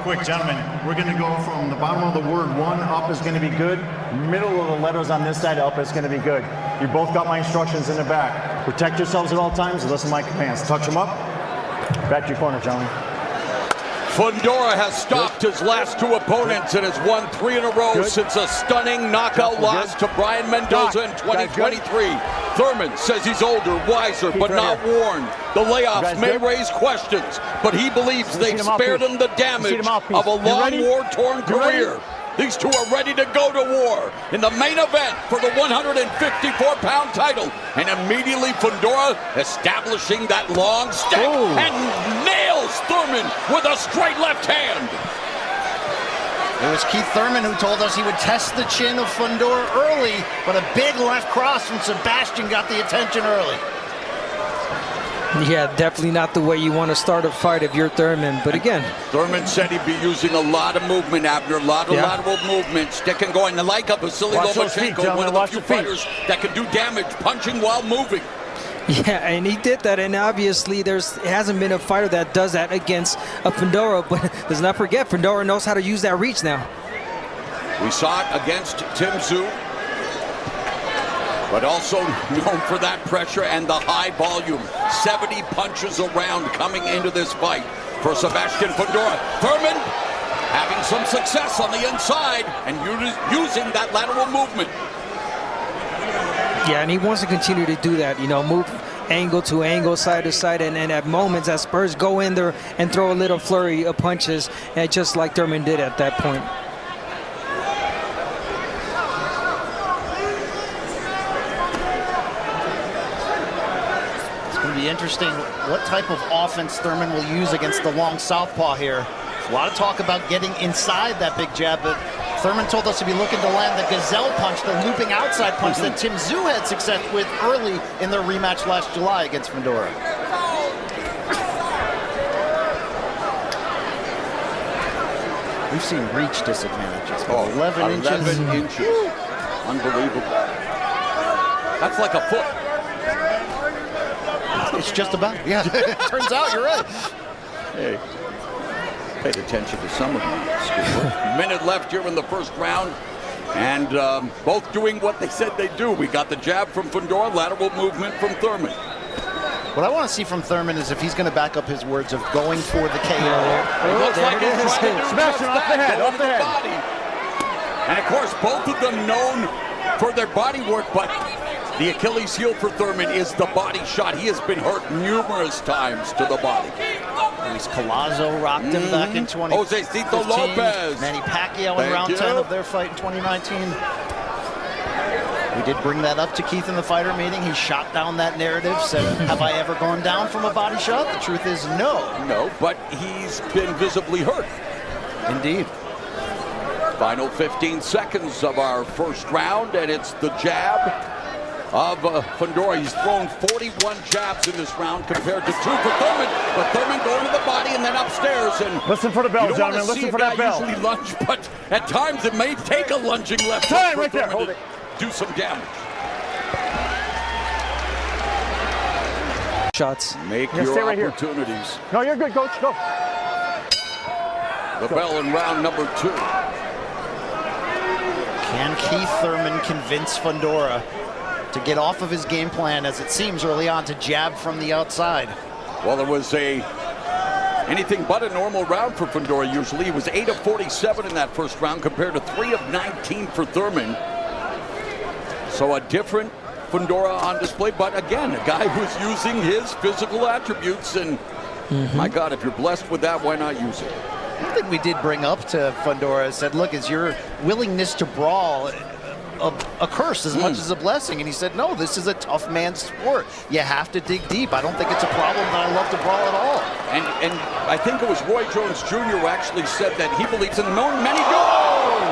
quick, gentlemen. We're going to go from the bottom of the word one up is going to be good. Middle of the letters on this side up is going to be good. You both got my instructions in the back. Protect yourselves at all times and listen to my commands. Touch them up. Back to your corner, gentlemen. Fundora has stopped his last two opponents and has won 3 in a row since a stunning knockout loss to Brian Mendoza in 2023. Thurman says he's older, wiser, but not warned. The layoffs may raise questions, but he believes they've spared him the damage of a long war-torn career. These two are ready to go to war in the main event for the 154-pound title. And immediately Fundora establishing that long stick and nails Thurman with a straight left hand. It was Keith Thurman who told us he would test the chin of Fundora early, but a big left cross from Sebastian got the attention early. Yeah, definitely not the way you want to start a fight if you're Thurman, but again. Thurman said he'd be using a lot of movement, Abner, a lot of lateral movement, stick and going, like a Vasily Lomachenko, one of the few fighters that can do damage, punching while moving. Yeah, and he did that, and obviously there hasn't been a fighter that does that against a Fundora, but let's not forget, Fundora knows how to use that reach now. We saw it against Tim Tszyu, but also known for that pressure and the high volume. 70 punches a round coming into this fight for Sebastian Fundora. Thurman having some success on the inside and using that lateral movement. Yeah, and he wants to continue to do that, you know, move angle to angle, side to side, and at moments as Spurs go in there and throw a little flurry of punches, and just like Thurman did at that point. Be interesting what type of offense Thurman will use against the long southpaw here. A lot of talk about getting inside that big jab, but Thurman told us to be looking to land the gazelle punch, the looping outside punch that Tim Tszyu had success with early in their rematch last July against Fundora. We've seen reach disadvantages. 11 inches. 11 inches. Unbelievable. That's like a foot. It's just about, yeah. Turns out you're right. Hey, paid attention to some of them. Minute left here in the first round, and both doing what they said they do. We got the jab from Fundora, lateral movement from Thurman. What I want to see from Thurman is if he's going to back up his words of going for the KO. It looks like he's trying to do Sebastian, off the head, off the head. Body. And of course, both of them known for their body work, but the Achilles heel for Thurman is the body shot. He has been hurt numerous times to the body. Luis Collazo rocked him back in 2015. Jose Cito Lopez. Manny Pacquiao in round 10 of their fight in 2019. We did bring that up to Keith in the fighter meeting. He shot down that narrative, said, have I ever gone down from a body shot? The truth is no. No, but he's been visibly hurt. Indeed. Final 15 seconds of our first round, and it's the jab of Fundora. He's thrown 41 jabs in this round compared to 2 for Thurman, but Thurman going to the body and then upstairs. And listen for the bell, gentlemen. Listen for that bell. Usually lunge, but at times it may take a lunging left hook for Thurman to do some damage. Shots. Make your opportunities. No, you're good, coach. Go. The bell in round number 2. Can Keith Thurman convince Fundora to get off of his game plan, as it seems early on, to jab from the outside? Well, it was anything but a normal round for Fundora usually. He was 8 of 47 in that first round compared to 3 of 19 for Thurman. So a different Fundora on display, but again, a guy who's using his physical attributes, and my God, if you're blessed with that, why not use it? One thing we did bring up to Fundora, said, look, is your willingness to brawl a curse as much as a blessing? And he said, no, this is a tough man's sport. You have to dig deep. I don't think it's a problem that I love to brawl at all. And I think it was Roy Jones Jr. who actually said that he believes in many do.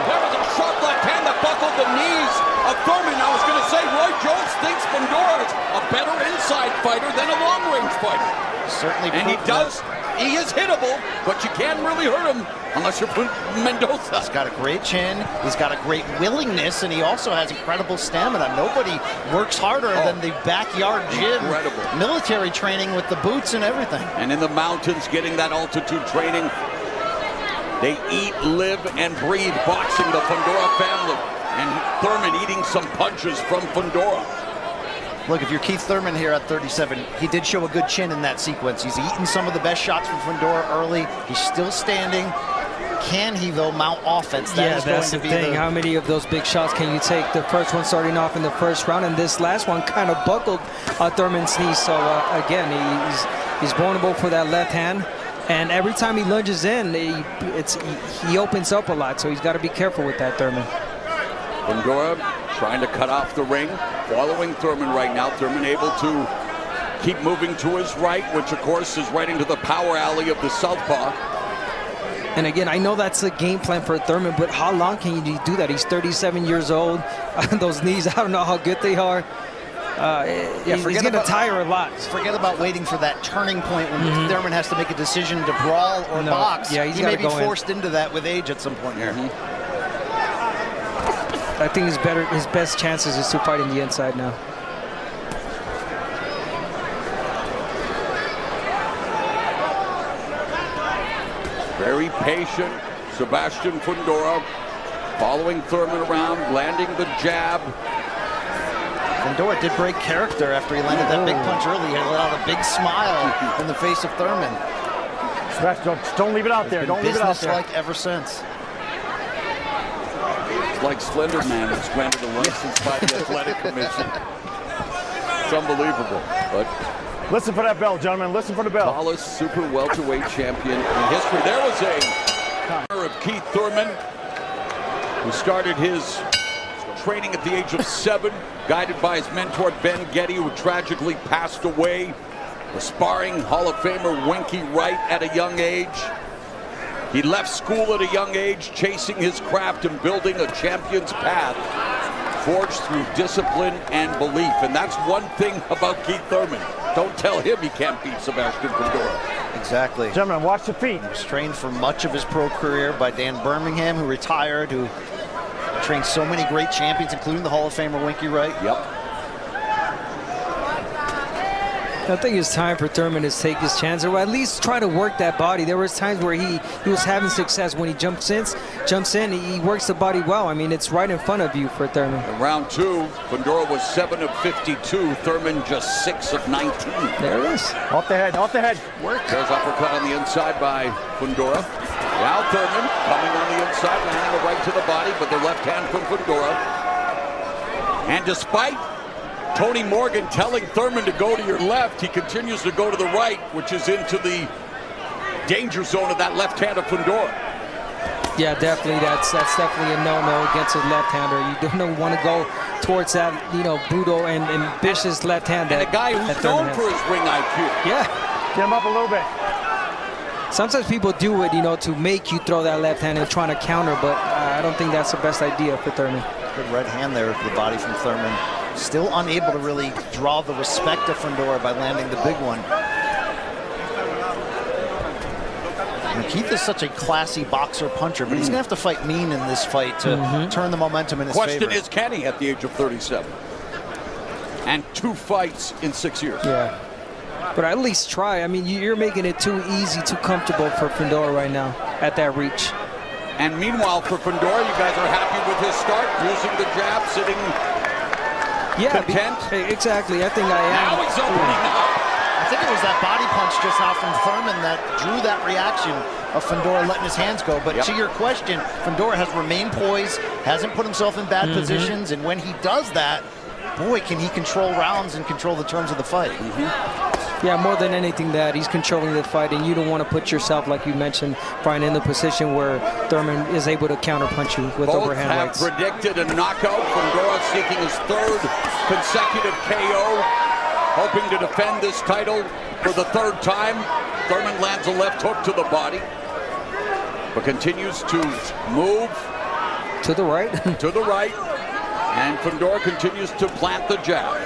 There was a sharp left hand that buckled the knees of Thurman. I was going to say, Roy Jones thinks Fundora is a better inside fighter than a long-range fighter. Certainly. And he does. He is hittable, but you can't really hurt him unless you're Mendoza. He's got a great chin. He's got a great willingness, and he also has incredible stamina. Nobody works harder than the backyard gym. Incredible. Military training with the boots and everything. And in the mountains, getting that altitude training. They eat, live, and breathe boxing, the Fundora family. And Thurman eating some punches from Fundora. Look, if you're Keith Thurman here at 37, he did show a good chin in that sequence. He's eaten some of the best shots from Fundora early. He's still standing. Can he, though, mount offense? That's the thing. How many of those big shots can you take? The first one starting off in the first round, and this last one kind of buckled Thurman's knee. So, again, he's vulnerable for that left hand. And every time he lunges in, he opens up a lot. So he's got to be careful with that, Thurman. Fundora trying to cut off the ring, following Thurman right now. Thurman able to keep moving to his right, which, of course, is right into the power alley of the southpaw. And again, I know that's the game plan for Thurman, but how long can you do that? He's 37 years old. Those knees, I don't know how good they are. He's going to tire a lot. Forget about waiting for that turning point when Thurman has to make a decision to brawl or box. Yeah, he may be forced into that with age at some point here. I think his best chances is to fight in the inside now. Very patient, Sebastian Fundora, following Thurman around, landing the jab. Fundora did break character after he landed that big punch early. He let out a big smile in the face of Thurman. Sebastian, don't leave it out there. Don't leave it out there. Like ever since. It's like Slender Man was granted a license by the Athletic Commission. It's unbelievable, but listen for that bell, gentlemen. Listen for the bell. Tallest super welterweight champion in history. There was a of Keith Thurman, who started his training at the age of 7, guided by his mentor Ben Getty, who tragically passed away. The sparring Hall of Famer Winky Wright at a young age. He left school at a young age, chasing his craft and building a champion's path, forged through discipline and belief. And that's one thing about Keith Thurman. Don't tell him he can't beat Sebastian Fundora. Exactly. Gentlemen, watch the feet. He was trained for much of his pro career by Dan Birmingham, who retired, who trained so many great champions, including the Hall of Famer Winky Wright. Yep. I think it's time for Thurman to take his chance, or at least try to work that body. There was times where he was having success when he jumps in, he works the body well. I mean, it's right in front of you for Thurman. In round 2, Fundora was 7 of 52, Thurman just 6 of 19. There it is. Off the head, off the head. Work. There's uppercut on the inside by Fundora. Now Thurman coming on the inside, landing a right to the body, but the left hand from Fundora. And despite Tony Morgan telling Thurman to go to your left, he continues to go to the right, which is into the danger zone of that left hand of Fundora. Yeah, definitely. That's definitely a no-no against a left-hander. You don't want to go towards that, brutal and ambitious left hand. And a guy who's known for his ring IQ. Yeah. Get him up a little bit. Sometimes people do it, to make you throw that left hand and trying to counter, but I don't think that's the best idea for Thurman. Good right hand there for the body from Thurman. Still unable to really draw the respect of Fundora by landing the big one. And Keith is such a classy boxer puncher, but he's gonna have to fight mean in this fight to turn the momentum in his favor. Question is, can he at the age of 37? And 2 fights in 6 years. Yeah. But at least try. I mean, you're making it too easy, too comfortable for Fundora right now at that reach. And meanwhile, for Fundora, you guys are happy with his start, using the jab, sitting content? Exactly. I think I am. Now he's opening up. I think it was that body punch just now from Thurman that drew that reaction of Fundora letting his hands go. But to your question, Fundora has remained poised, hasn't put himself in bad positions, and when he does that, boy, can he control rounds and control the terms of the fight. Yeah, more than anything that he's controlling the fight, and you don't want to put yourself, like you mentioned, Brian, in the position where Thurman is able to counterpunch you with overhand rights. Both have predicted a knockout. Fundora seeking his 3rd consecutive KO, hoping to defend this title for the 3rd time. Thurman lands a left hook to the body, but continues to move to the right. To the right, and Fundora continues to plant the jab.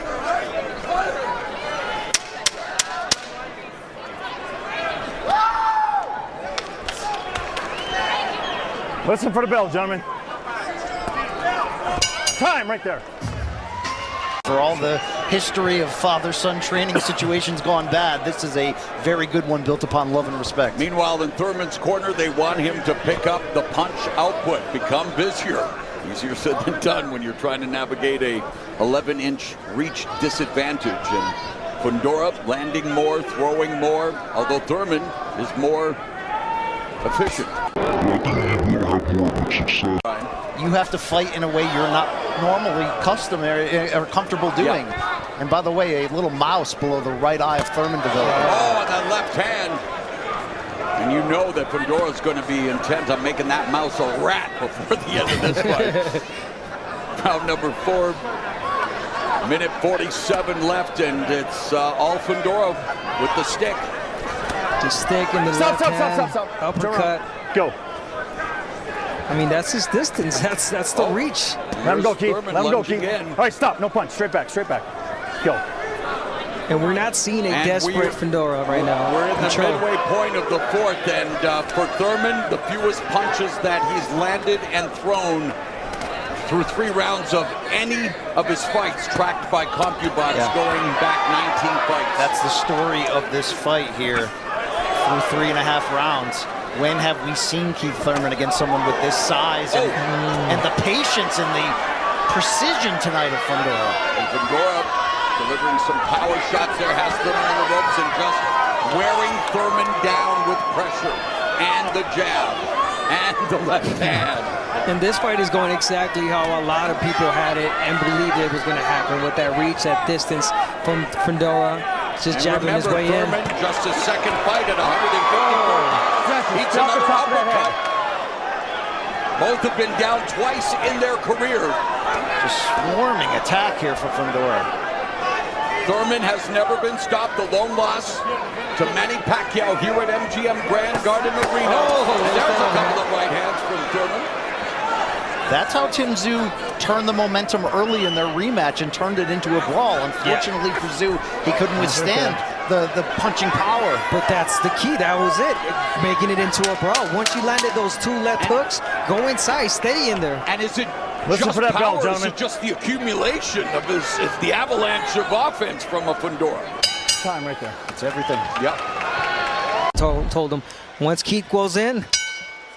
Listen for the bell, gentlemen. Time right there. For all the history of father-son training situations gone bad. This is a very good one built upon love and respect. Meanwhile, in Thurman's corner, they want him to pick up the punch output, become busier. Easier said than done when you're trying to navigate a 11-inch reach disadvantage. And Fundora landing more, throwing more, although Thurman is more efficient. You have to fight in a way you're not normally customary or comfortable doing. Yeah. And by the way, a little mouse below the right eye of Thurman developed. Oh, and that left hand. And you know that Fundora is going to be intent on making that mouse a rat before the end of this fight. Round number 4, minute 47 left, and it's all Fundora with the stick. The stick in the left hand, uppercut. Go. I mean, that's his distance. That's the reach. Let him go, Keith. Thurman Let him go, lunging Keith. in. All right, stop. No punch. Straight back. Straight back. Go. And we're not seeing a desperate Fundora right now. We're in the midway point of the 4th, and for Thurman, the fewest punches that he's landed and thrown through 3 rounds of any of his fights, tracked by CompuBots, going back 19 fights. That's the story of this fight here through 3.5 rounds. When have we seen Keith Thurman against someone with this size and the patience and the precision tonight of Fundora? And Fundora delivering some power shots there, has Thurman on the ropes and just wearing Thurman down with pressure and the jab and the left hand. And this fight is going exactly how a lot of people had it and believed it was going to happen with that reach, that distance from Fundora. Just jabbing his way Thurman, in. just his second fight at 154. Beats another uppercut. Both have been down twice in their career. Just swarming attack here for Fundora. Thurman has never been stopped. The lone loss to Manny Pacquiao here at MGM Grand Garden Arena. There's a couple of right hands from Thurman. That's how Tim Tszyu turned the momentum early in their rematch and turned it into a brawl. Unfortunately for Tszyu, he couldn't withstand the punching power. But that's the key. That was it. Making it into a brawl. Once you landed those 2 left hooks, go inside, stay in there. And is it Listen just for that power? bell, gentlemen. Is it just the accumulation of the avalanche of offense from a Fundora? Time right there. It's everything. Yep. Told him, once Keith goes in,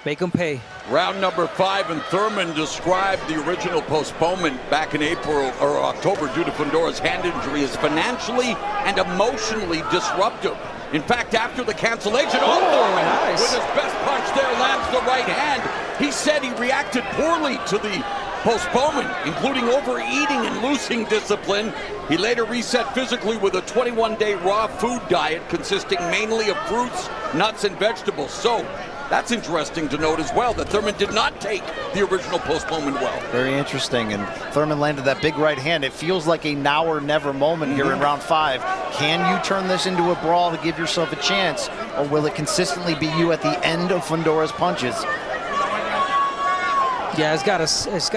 make him pay. Round number 5, and Thurman described the original postponement back in April or October due to Fundora's hand injury as financially and emotionally disruptive. In fact, after the cancellation, Thurman with his best punch there lands the right hand. He said he reacted poorly to the postponement, including overeating and losing discipline. He later reset physically with a 21-day raw food diet consisting mainly of fruits, nuts, and vegetables. So that's interesting to note as well, that Thurman did not take the original postponement well. Very interesting, and Thurman landed that big right hand. It feels like a now or never moment here in round 5. Can you turn this into a brawl to give yourself a chance, or will it consistently be you at the end of Fundora's punches? Yeah, it's got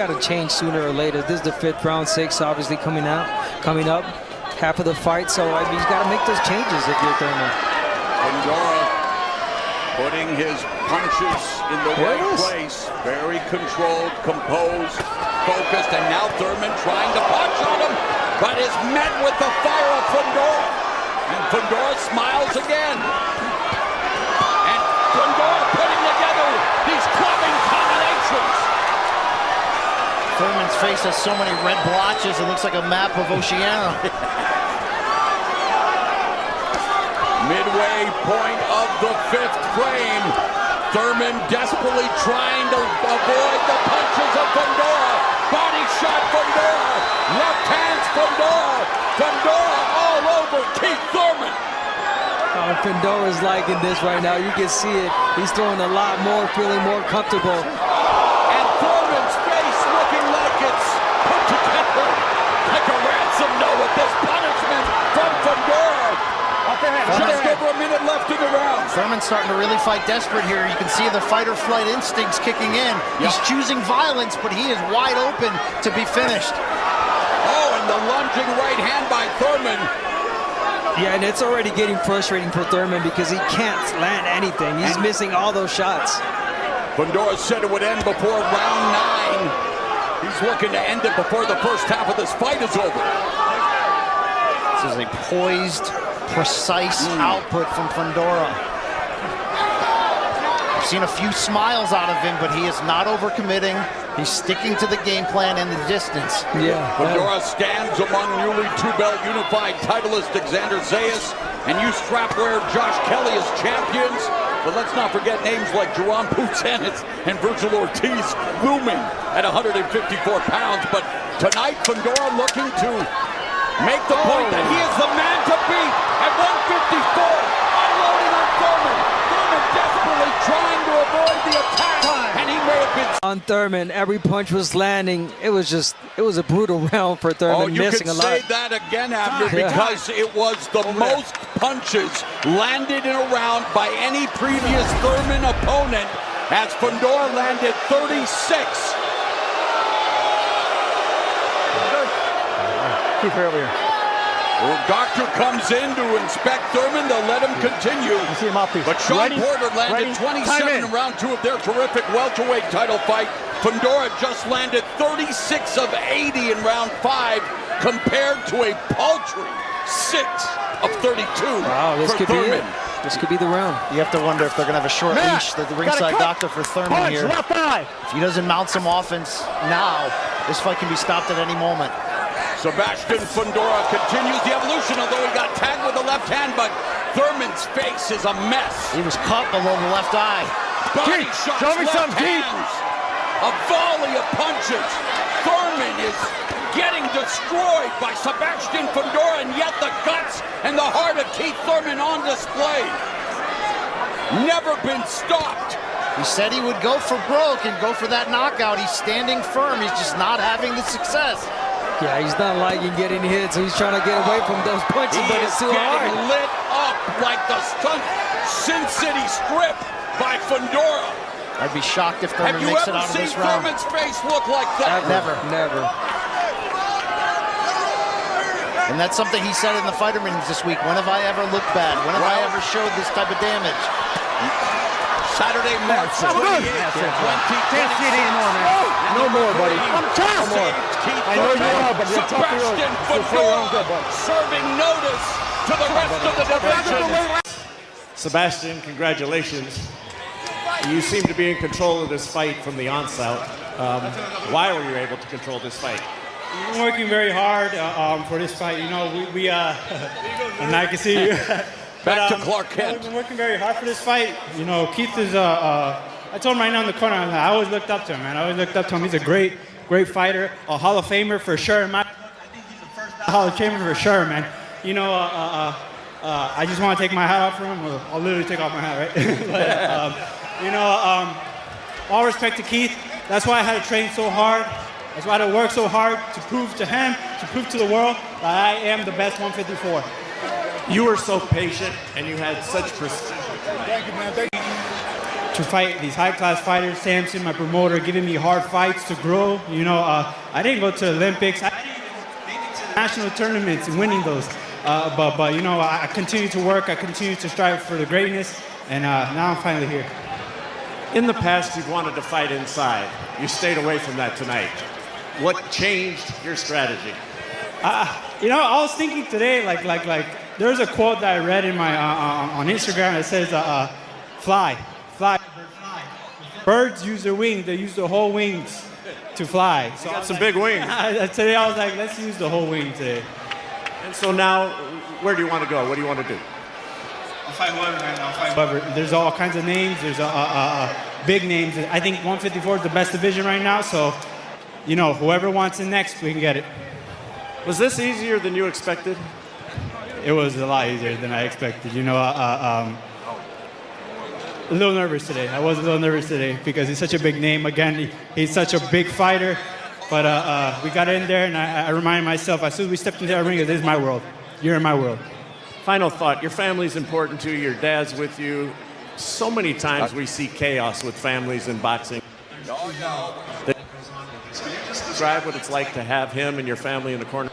to change sooner or later. This is the 5th round, 6 obviously coming up, half of the fight. So I mean, he's got to make those changes if you're Thurman. Pundora putting his punches in the right place. Very controlled, composed, focused, and now Thurman trying to punch on him, but is met with the fire of Fundora. And Fundora smiles again. And Fundora putting together these clubbing combinations. Thurman's face has so many red blotches, it looks like a map of Oceania. Midway point of the 5th frame. Thurman desperately trying to avoid the punches of Fundora. Body shot Fundora. Left hands Fundora. Fundora all over Keith Thurman. Fundora's liking this right now. You can see it. He's throwing a lot more, feeling more comfortable. And Thurman's face looking like it's put together like a ransom note with this punishment from Fundora. Just over a minute left in the round. Thurman's starting to really fight desperate here. You can see the fight or flight instincts kicking in. He's choosing violence, but he is wide open to be finished. Oh, and the lunging right hand by Thurman. Yeah, and it's already getting frustrating for Thurman because he can't land anything. He's missing all those shots. Fundora said it would end before round 9. He's looking to end it before the first half of this fight is over. This is a poised, precise output from Fundora. I've seen a few smiles out of him, but he is not overcommitting. He's sticking to the game plan and the distance. Yeah. Pundora stands among newly two-belt unified titleist Xander Zayas and you strap-wearer Josh Kelly as champions. But let's not forget names like Jerome Poutsanis and Virgil Ortiz looming at 154 pounds. But tonight, Fundora looking to make the point that he is the man to beat at 154, unloading on Thurman. Thurman desperately trying to avoid the attack, and he may have been on Thurman. Every punch was landing. It was a brutal round for Thurman, missing a lot. Oh, you can say that again, Abner, because it was the most punches landed in a round by any previous Thurman opponent, as Fundora landed 36. Keep her over here. Well, Doctor comes in to inspect Thurman. They'll let him continue. See him mouthpiece. But Sean Porter landed Ready? 27 in round 2 of their terrific welterweight title fight. Fundora just landed 36 of 80 in round 5 compared to a paltry 6 of 32 Wow, this for could Thurman. be it. This could be the round. You have to wonder if they're going to have a short leash, the ringside doctor for Thurman here. Left eye. If he doesn't mount some offense now, this fight can be stopped at any moment. Sebastian Fundora continues the evolution, although he got tagged with the left hand, but Thurman's face is a mess. He was caught below the left eye. Body Keith, shots, show me left some, Keith. hands. A volley of punches. Thurman is getting destroyed by Sebastian Fundora, and yet the guts and the heart of Keith Thurman on display. Never been stopped. He said he would go for broke and go for that knockout. He's standing firm. He's just not having the success. Yeah, he's not liking getting hit, so he's trying to get away from those punches, but it's too hard. Getting lit up like the stunt Sin City Strip by Fundora. I'd be shocked if Thurman Have you makes it ever out of seen this round. Thurman's face look like that? Never. Never. And that's something he said in the fighter meetings this week. When have I ever looked bad? When have I ever showed this type of damage? Saturday, March 28th, 2020. Can't see it anymore, man. No more, buddy. I'm tough. No more. I know you are, but you're tough. Sebastian Fundora serving notice to the rest of the division. Sebastian, congratulations. You seem to be in control of this fight from the onset. Why were you able to control this fight? We've been working very hard for this fight. You know, and I can see you. Back to Clark Kent. We've been working very hard for this fight. You know, Keith is, I told him right now in the corner, I always looked up to him, man. I always looked up to him. He's a great fighter, a Hall of Famer for sure. I think he's the first Hall of Famer for sure, man. You know, I just want to take my hat off for him. I'll literally take off my hat, right? But, you know, all respect to Keith. That's why I had to train so hard. That's why I had to work so hard to prove to him, to prove to the world that I am the best 154. You were so patient and you had such precision. Thank you, man. Thank you. To fight these high-class fighters, Samson, my promoter, giving me hard fights to grow. You know, I didn't go to the Olympics. I didn't even make it to national tournaments and winning those. But you know, I continue to work. I continue to strive for the greatness, and now I'm finally here. In the past, you've wanted to fight inside. You stayed away from that tonight. What changed your strategy? You know, I was thinking today, like there's a quote that I read in my on Instagram that says, "Fly. Birds use their wings. They use their whole wings to fly." So you got some big wings. Today I was like, let's use the whole wing today. And so now, where do you want to go? What do you want to do? I'll fight whoever, man. I'll fight whoever. There's all kinds of names. There's big names. I think 154 is the best division right now. So, you know, whoever wants it next, we can get it. Was this easier than you expected? It was a lot easier than I expected. You know, a little nervous today. I was a little nervous today because he's such a big name. Again, he's such a big fighter. But we got in there, and I reminded myself, as soon as we stepped into that ring, this is my world. You're in my world. Final thought. Your family's important to you. Your dad's with you. So many times we see chaos with families in boxing. Oh, no. Can you just describe what it's like to have him and your family in the corner?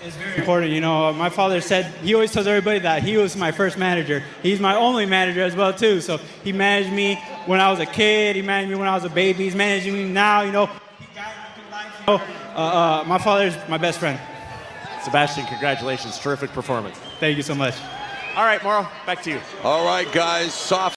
It's very important. You know, my father said, he always tells everybody that he was my first manager. He's my only manager as well, too. So he managed me when I was a kid. He managed me when I was a baby. He's managing me now, you know. He guided me through life. You know, my father's my best friend. Sebastian, congratulations. Terrific performance. Thank you so much. All right, Mauro, back to you. All right, guys. Soft